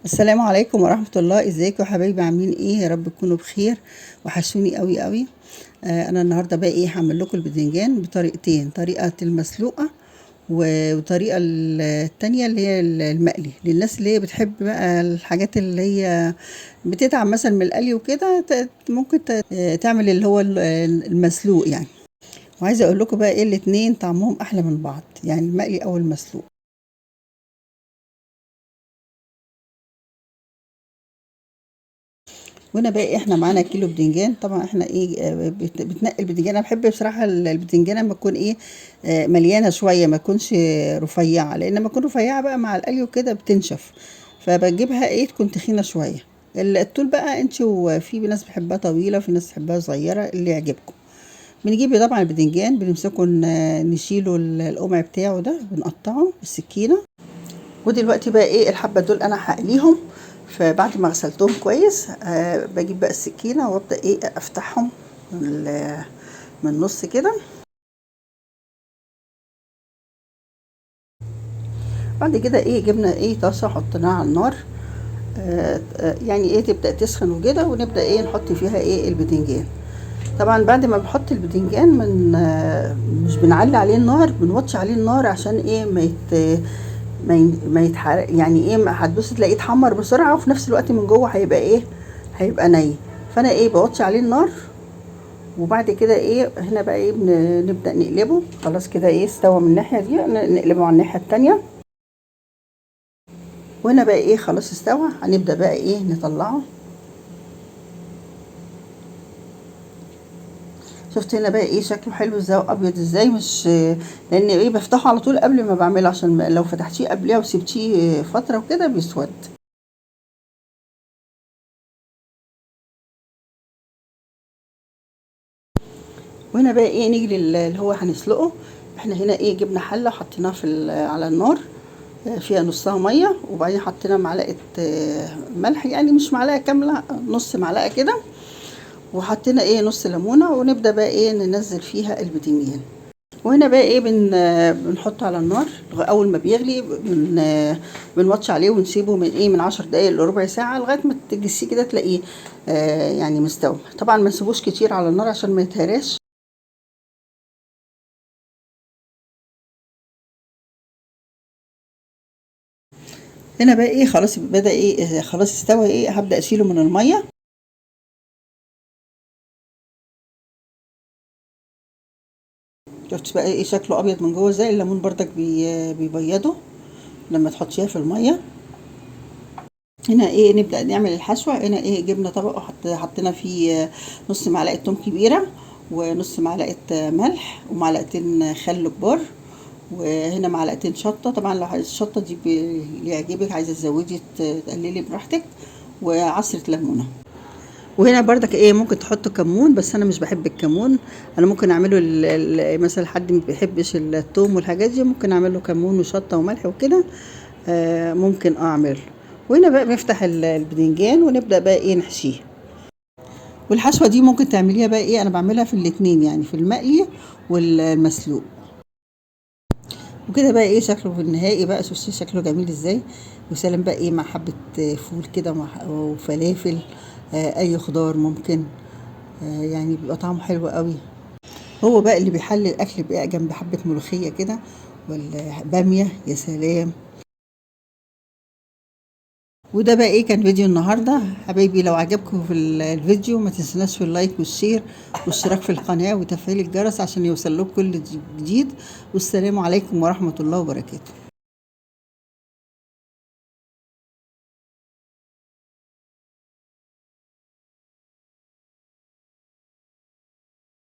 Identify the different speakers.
Speaker 1: السلام عليكم ورحمة الله. ازيكم يا حبايبي؟ عاملين ايه؟ يا رب تكونوا بخير. وحشوني قوي قوي. انا النهارده بقى ايه هعمل لكم الباذنجان بطريقتين، طريقة المسلوقة وطريقة التانية اللي هي المقلي، للناس اللي هي بتحب بقى الحاجات اللي هي بتتعب مثلا من القلي وكده، ممكن تعمل اللي هو المسلوق يعني. وعايزة اقول لكم بقى ايه، الاتنين طعمهم احلى من بعض، يعني المقلي او المسلوق. وهنا بقى احنا معانا كيلو بدنجان. طبعا احنا ايه بتنقي البدنجان. انا بحب بصراحه البدنجانه لما تكون ايه مليانه شويه، ما تكونش رفيعه، لان لما تكون رفيعه بقى مع القلي وكده بتنشف. فبجيبها ايه تكون تخينه شويه. الطول بقى انت، وفي ناس بتحبها طويله وفي ناس بتحبها صغيره، اللي يعجبكم. بنجيب طبعا البدنجان، بنمسكه نشيله القمع بتاعه ده، بنقطعه بالسكينه. ودلوقتي بقى ايه الحبة دول انا هقليهم. فبعد ما غسلتهم كويس بجيب بقى السكينة وابدأ ايه افتحهم من النص كده. بعد كده ايه جبنا ايه طاسة، حطيناها على النار. يعني ايه تبدأ تسخن وكده، ونبدأ ايه نحط فيها ايه البدنجان. طبعا بعد ما بحط البدنجان من مش بنعلي عليه النار، بنوطي عليه النار عشان ايه ما يتحرق، يعني ايه هتبص تلاقيه اتحمر بسرعه، وفي نفس الوقت من جوه هيبقى ايه هيبقى ني. فانا ايه بوطي عليه النار. وبعد كده ايه هنا بقى ايه نبدا نقلبه. خلاص كده ايه استوى من الناحيه دي، نقلبه على الناحيه التانية. وهنا بقى ايه خلاص استوى، هنبدا بقى ايه نطلعه. شفت هنا بقى ايه شكله حلو ازاي وابيض ازاي، مش لان ايه بفتحه على طول قبل ما بعمله، عشان لو فتحتيه قبلها وسبتيه فتره وكده بيسود. وهنا بقى ايه نيجي اللي هو هنسلقه. احنا هنا ايه جبنا حله وحطيناها على النار، فيها نصها ميه، وبعدين حطينا معلقه ملح، يعني مش معلقه كامله، نص معلقه كده. وحطينا ايه نص ليمونه، ونبدا بقى ايه ننزل فيها البتنجان. وهنا بقى ايه بنحطه على النار اول ما بيغلي، بنوطش عليه ونسيبه من ايه من 10 دقايق لربع ساعه، لغايه ما تجسيه كده تلاقيه يعني مستوي. طبعا ما نسيبوش كتير على النار عشان ما يتهراش. هنا بقى ايه خلاص بدأ ايه خلاص استوى، ايه هبدأ اشيله من المية. شفت بقى ايه شكله ابيض من جوه ازاي؟ الليمون برضك بيبيضه لما تحطيها في المية. هنا ايه نبدأ نعمل الحشوة. هنا ايه جبنا طبق حطينا فيه نص معلقة توم كبيرة، ونص معلقة ملح، ومعلقتين خل كبار، وهنا معلقتين شطة. طبعا لو عايز الشطة دي اللي يعجبك، عايزة تزودي تقللي براحتك، وعصرة ليمونة. وهنا بردك ايه ممكن تحطوا كمون، بس انا مش بحب الكمون. انا ممكن اعمله مثلا حد ما بيحبش الثوم والحاجات دي، ممكن اعمله كمون وشطه وملح وكده. ممكن اعمل. وهنا بقى بنفتح البدنجان ونبدا بقى ايه نحشيه. والحشوه دي ممكن تعمليها بقى ايه، انا بعملها في الاتنين، يعني في المقلي والمسلوق. وكده بقى ايه شكله في النهائي بقى، شوفي شكله جميل ازاي. وسلام بقى ايه مع حبه فول كده وفلافل، اي خضار ممكن. يعني بيبقى طعمه حلو قوي. هو بقى اللي بيحلي الاكل بقى جنب حبه ملوخيه كده ولا باميه، يا سلام. وده بقى ايه كان فيديو النهارده حبايبي. لو عجبكم في الفيديو ما تنسوناش في اللايك والشير والاشتراك في القناه وتفعيل الجرس عشان يوصل لكم كل جديد. والسلام عليكم ورحمه الله وبركاته.